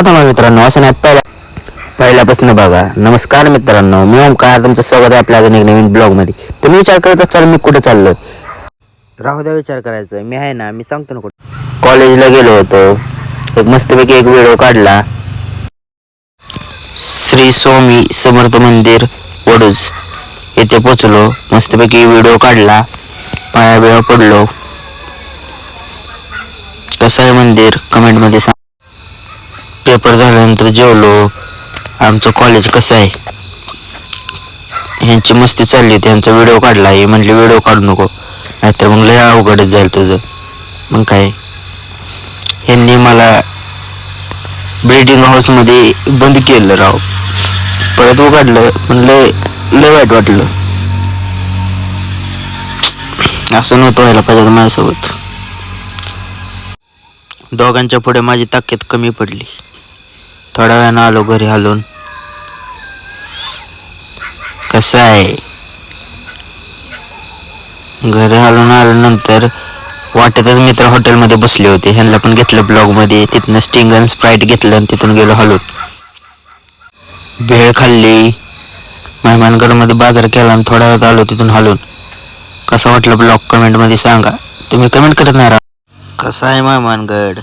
थांबा मित्रांनो, असं नाही पहिल्यापासून बघा. नमस्कार मित्रांनो, मी ओमकार, तुमचं स्वागत आहे आपल्या अजून एक नवीन ब्लॉगमध्ये. तुम्ही विचार करत असाल मी कुठे चाललोय. राहू द्या विचार करायचं, मी आहे ना, मी सांगतो ना कुठं. कॉलेजला गेलो होतो, एक मस्तपैकी एक व्हिडिओ काढला. श्री स्वामी समर्थ मंदिर वडूज येथे पोचलो, मस्तपैकी व्हिडिओ काढला, पाया बिया पडलो. कसं आहे मंदिर कमेंटमध्ये सांग. पेपर झाल्यानंतर जेवलो. आमचं कॉलेज कसं आहे, ह्यांची मस्ती चालली, त्यांचा व्हिडिओ काढला. हे म्हटले व्हिडिओ काढू नको, नाहीतर मग लय अवघडच जाईल तुझं. मग काय, ह्यांनी मला ब्रीडिंग हाऊसमध्ये बंद केलं राव. परत उघडलं पण लय वाईट वाटलं. असं नव्हतं व्हायला पाहिजे माझ्यासोबत. दोघांच्या पुढे माझी ताकद कमी पडली. थोड्या वेळानं आलो घरी हलून. कसं आहे, घरी हलून आल्यानंतर वाटेतच मित्र हॉटेलमध्ये बसले होते, ह्यांना पण घेतलं ब्लॉगमध्ये. तिथनं स्टिंग आणि स्प्राईट घेतलं आणि तिथून गेलो हलून. भेळ खाल्ली, मेहमानगडमध्ये बाजार केला आणि थोड्या वेळात आलो तिथून हलून. कसं वाटलं ब्लॉग कमेंटमध्ये सांगा. तुम्ही कमेंट करत नाही राहा. कसं आहे मेहमानगड.